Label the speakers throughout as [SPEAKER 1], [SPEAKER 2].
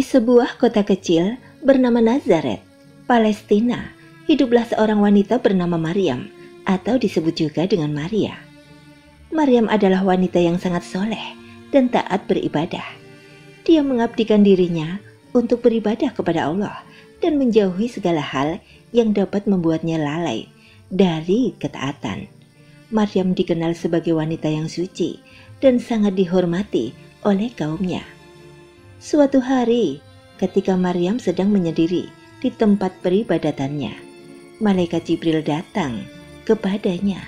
[SPEAKER 1] sebuah kota kecil bernama Nazaret, Palestina, hiduplah seorang wanita bernama Maryam, atau disebut juga dengan Maria. Maryam adalah wanita yang sangat soleh dan taat beribadah. Dia mengabdikan dirinya untuk beribadah kepada Allah dan menjauhi segala hal yang dapat membuatnya lalai dari ketaatan. Maryam dikenal sebagai wanita yang suci dan sangat dihormati oleh kaumnya. Suatu hari, ketika Maryam sedang menyendiri di tempat peribadatannya, malaikat Jibril datang kepadanya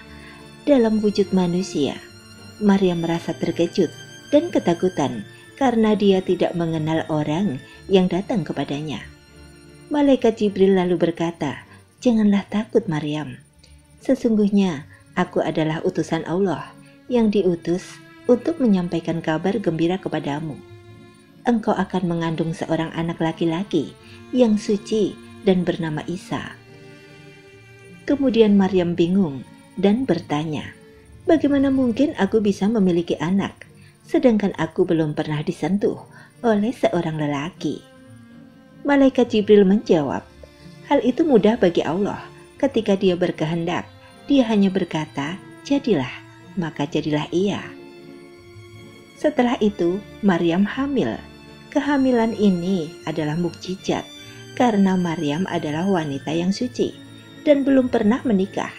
[SPEAKER 1] dalam wujud manusia. Maryam merasa terkejut dan ketakutan karena dia tidak mengenal orang yang datang kepadanya. Malaikat Jibril lalu berkata, "Janganlah takut Maryam. Sesungguhnya aku adalah utusan Allah yang diutus untuk menyampaikan kabar gembira kepadamu. Engkau akan mengandung seorang anak laki-laki yang suci dan bernama Isa." Kemudian Maryam bingung dan bertanya, "Bagaimana mungkin aku bisa memiliki anak, sedangkan aku belum pernah disentuh oleh seorang lelaki?" Malaikat Jibril menjawab, "Hal itu mudah bagi Allah. Ketika Dia berkehendak, Dia hanya berkata, 'Jadilah,' maka jadilah ia." Setelah itu, Maryam hamil. Kehamilan ini adalah mukjizat karena Maryam adalah wanita yang suci dan belum pernah menikah.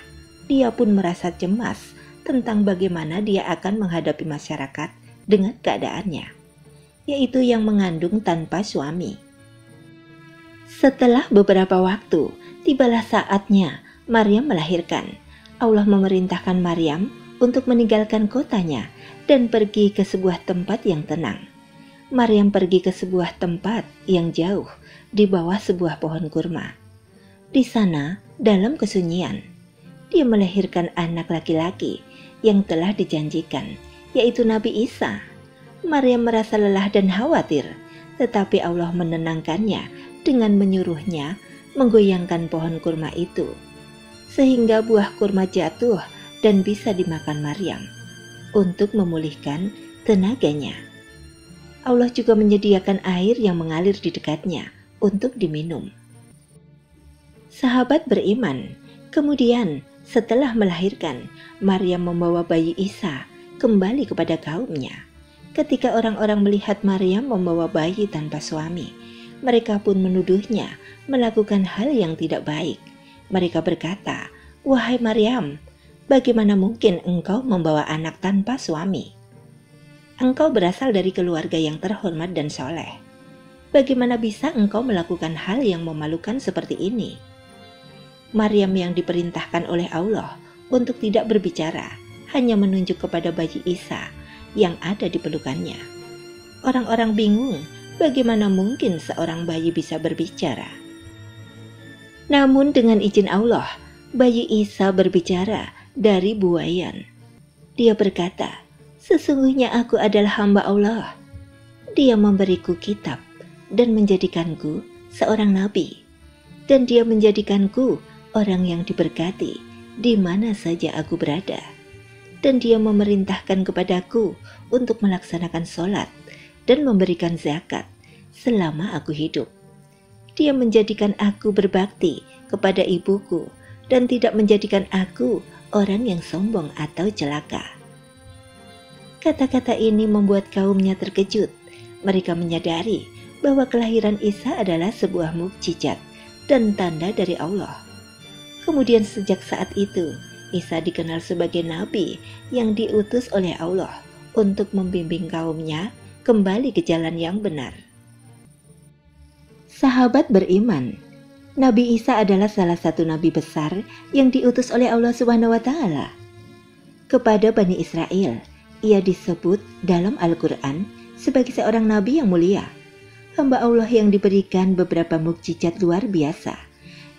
[SPEAKER 1] Dia pun merasa cemas tentang bagaimana dia akan menghadapi masyarakat dengan keadaannya, yaitu yang mengandung tanpa suami. Setelah beberapa waktu, tibalah saatnya Maryam melahirkan. Allah memerintahkan Maryam untuk meninggalkan kotanya dan pergi ke sebuah tempat yang tenang. Maryam pergi ke sebuah tempat yang jauh di bawah sebuah pohon kurma. Di sana, dalam kesunyian, dia melahirkan anak laki-laki yang telah dijanjikan, yaitu Nabi Isa. Maryam merasa lelah dan khawatir, tetapi Allah menenangkannya dengan menyuruhnya menggoyangkan pohon kurma itu, sehingga buah kurma jatuh dan bisa dimakan Maryam untuk memulihkan tenaganya. Allah juga menyediakan air yang mengalir di dekatnya untuk diminum. Sahabat beriman, kemudian setelah melahirkan, Maryam membawa bayi Isa kembali kepada kaumnya. Ketika orang-orang melihat Maryam membawa bayi tanpa suami, mereka pun menuduhnya melakukan hal yang tidak baik. Mereka berkata, "Wahai Maryam, bagaimana mungkin engkau membawa anak tanpa suami? Engkau berasal dari keluarga yang terhormat dan soleh. Bagaimana bisa engkau melakukan hal yang memalukan seperti ini?" Maryam yang diperintahkan oleh Allah untuk tidak berbicara, hanya menunjuk kepada bayi Isa yang ada di pelukannya. Orang-orang bingung, bagaimana mungkin seorang bayi bisa berbicara? Namun dengan izin Allah, bayi Isa berbicara dari buayan. Dia berkata, "Sesungguhnya aku adalah hamba Allah. Dia memberiku kitab dan menjadikanku seorang nabi. Dan Dia menjadikanku orang yang diberkati di mana saja aku berada. Dan Dia memerintahkan kepadaku untuk melaksanakan sholat dan memberikan zakat selama aku hidup. Dia menjadikan aku berbakti kepada ibuku dan tidak menjadikan aku orang yang sombong atau celaka." Kata-kata ini membuat kaumnya terkejut. Mereka menyadari bahwa kelahiran Isa adalah sebuah mukjizat dan tanda dari Allah. Kemudian sejak saat itu, Isa dikenal sebagai nabi yang diutus oleh Allah untuk membimbing kaumnya kembali ke jalan yang benar. Sahabat beriman, Nabi Isa adalah salah satu nabi besar yang diutus oleh Allah SWT. Kepada Bani Israel, ia disebut dalam Al-Quran sebagai seorang nabi yang mulia, hamba Allah yang diberikan beberapa mukjizat luar biasa,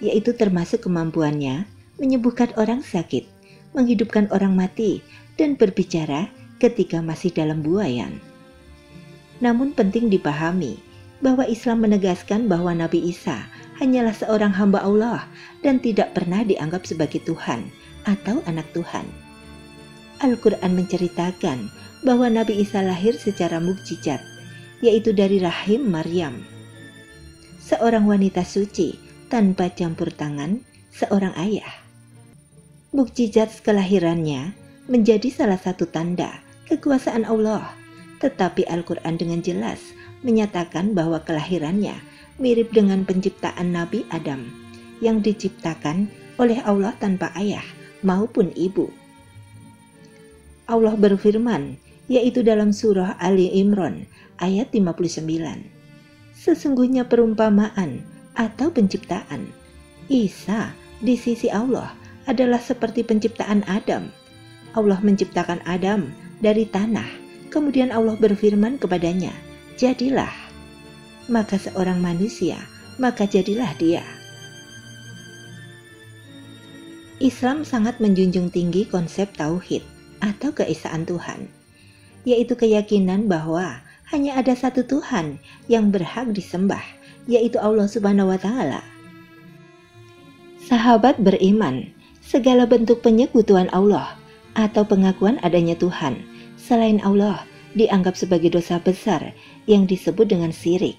[SPEAKER 1] yaitu termasuk kemampuannya menyembuhkan orang sakit, menghidupkan orang mati, dan berbicara ketika masih dalam buayan. Namun penting dipahami bahwa Islam menegaskan bahwa Nabi Isa hanyalah seorang hamba Allah dan tidak pernah dianggap sebagai Tuhan atau anak Tuhan. Al-Quran menceritakan bahwa Nabi Isa lahir secara mukjizat, yaitu dari rahim Maryam. seorang wanita suci tanpa campur tangan seorang ayah. Mukjizat kelahirannya menjadi salah satu tanda kekuasaan Allah, tetapi Al-Quran dengan jelas menyatakan bahwa kelahirannya mirip dengan penciptaan Nabi Adam yang diciptakan oleh Allah tanpa ayah maupun ibu. Allah berfirman, yaitu dalam surah Ali Imran ayat 59. Sesungguhnya perumpamaan atau penciptaan Isa di sisi Allah adalah seperti penciptaan Adam. Allah menciptakan Adam dari tanah, kemudian Allah berfirman kepadanya, jadilah. Maka seorang manusia, maka jadilah dia. Islam sangat menjunjung tinggi konsep tauhid atau keesaan Tuhan, yaitu keyakinan bahwa hanya ada satu Tuhan yang berhak disembah, yaitu Allah Subhanahu wa Ta'ala. Sahabat beriman, segala bentuk penyekutuan Allah atau pengakuan adanya Tuhan selain Allah dianggap sebagai dosa besar yang disebut dengan syirik.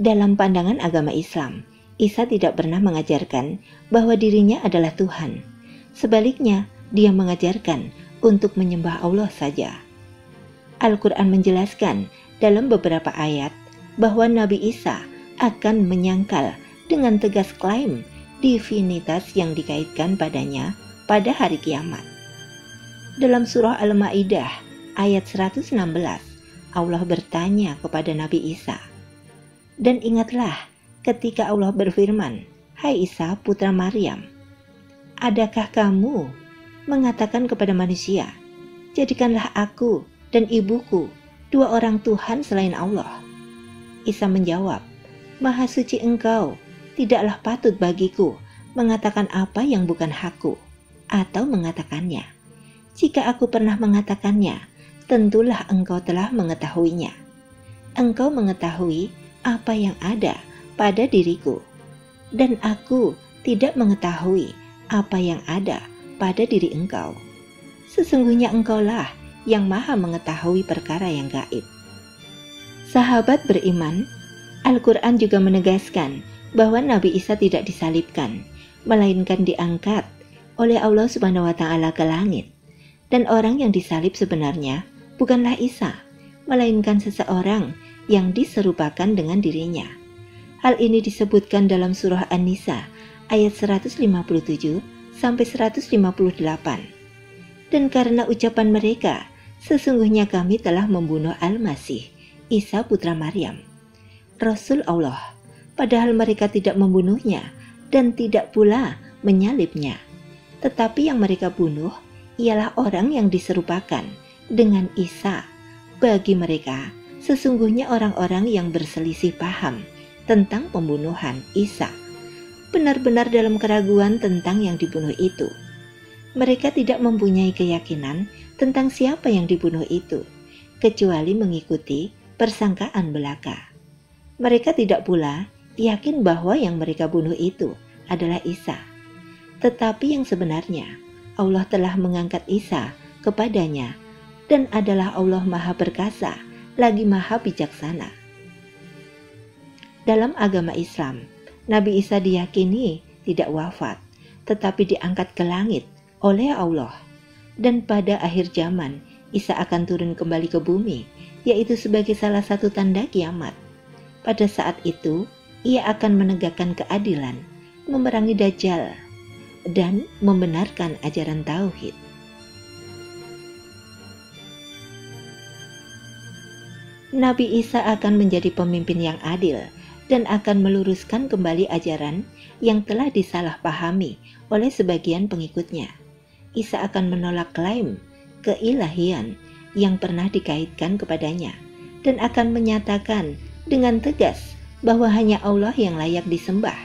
[SPEAKER 1] Dalam pandangan agama Islam, Isa tidak pernah mengajarkan bahwa dirinya adalah Tuhan. Sebaliknya, dia mengajarkan untuk menyembah Allah saja. Al-Quran menjelaskan dalam beberapa ayat bahwa Nabi Isa akan menyangkal dengan tegas klaim divinitas yang dikaitkan padanya pada hari kiamat. Dalam surah Al-Ma'idah ayat 116, Allah bertanya kepada Nabi Isa, "Dan ingatlah ketika Allah berfirman, 'Hai Isa putra Maryam, adakah kamu mengatakan kepada manusia, jadikanlah aku dan ibuku dua orang Tuhan selain Allah?' Isa menjawab, 'Maha suci Engkau, tidaklah patut bagiku mengatakan apa yang bukan hakku, atau mengatakannya. Jika aku pernah mengatakannya, tentulah Engkau telah mengetahuinya. Engkau mengetahui apa yang ada pada diriku, dan aku tidak mengetahui apa yang ada pada diri Engkau. Sesungguhnya Engkaulah yang maha mengetahui perkara yang gaib.'" Sahabat beriman, Al-Quran juga menegaskan bahwa Nabi Isa tidak disalibkan, melainkan diangkat oleh Allah Subhanahu wa Ta'ala ke langit. Dan orang yang disalib sebenarnya bukanlah Isa, melainkan seseorang yang diserupakan dengan dirinya. Hal ini disebutkan dalam surah An-Nisa ayat 157 sampai 158. Dan karena ucapan mereka, sesungguhnya kami telah membunuh Al-Masih, Isa putra Maryam, Rasul Allah, padahal mereka tidak membunuhnya dan tidak pula menyalibnya. Tetapi yang mereka bunuh ialah orang yang diserupakan dengan Isa. Bagi mereka, sesungguhnya orang-orang yang berselisih paham tentang pembunuhan Isa, benar-benar dalam keraguan tentang yang dibunuh itu. Mereka tidak mempunyai keyakinan tentang siapa yang dibunuh itu, kecuali mengikuti persangkaan belaka. Mereka tidak pula yakin bahwa yang mereka bunuh itu adalah Isa. Tetapi yang sebenarnya, Allah telah mengangkat Isa kepadanya dan adalah Allah Maha Perkasa lagi Maha Bijaksana. Dalam agama Islam, Nabi Isa diyakini tidak wafat, tetapi diangkat ke langit oleh Allah. Dan pada akhir zaman, Isa akan turun kembali ke bumi, yaitu sebagai salah satu tanda kiamat. Pada saat itu, ia akan menegakkan keadilan, memerangi Dajjal, dan membenarkan ajaran tauhid. Nabi Isa akan menjadi pemimpin yang adil dan akan meluruskan kembali ajaran yang telah disalahpahami oleh sebagian pengikutnya. Isa akan menolak klaim keilahian yang pernah dikaitkan kepadanya dan akan menyatakan dengan tegas bahwa hanya Allah yang layak disembah.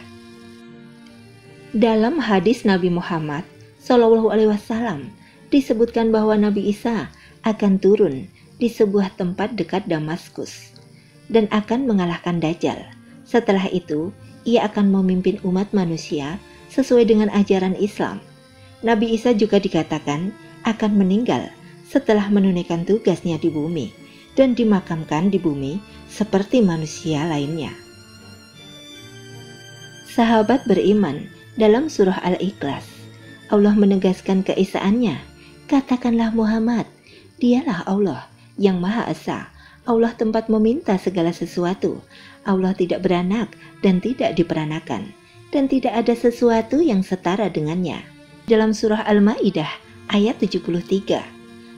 [SPEAKER 1] Dalam hadis Nabi Muhammad SAW disebutkan bahwa Nabi Isa akan turun di sebuah tempat dekat Damaskus dan akan mengalahkan Dajjal. Setelah itu, ia akan memimpin umat manusia sesuai dengan ajaran Islam. Nabi Isa juga dikatakan akan meninggal setelah menunaikan tugasnya di bumi dan dimakamkan di bumi seperti manusia lainnya. Sahabat beriman, dalam surah Al-Ikhlas, Allah menegaskan keesaannya. Katakanlah Muhammad, dialah Allah yang Maha Esa, Allah tempat meminta segala sesuatu. Allah tidak beranak dan tidak diperanakan, dan tidak ada sesuatu yang setara dengannya. Dalam surah Al-Ma'idah ayat 73,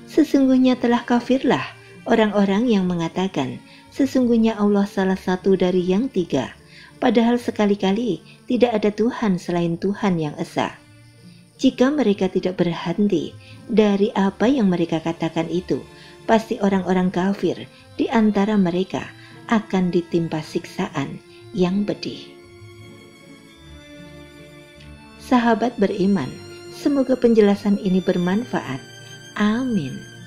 [SPEAKER 1] sesungguhnya telah kafirlah orang-orang yang mengatakan, sesungguhnya Allah salah satu dari yang tiga, padahal sekali-kali tidak ada Tuhan selain Tuhan yang Esa. Jika mereka tidak berhenti dari apa yang mereka katakan itu, pasti orang-orang kafir di antara mereka akan ditimpa siksaan yang pedih. Sahabat beriman, semoga penjelasan ini bermanfaat. Amin.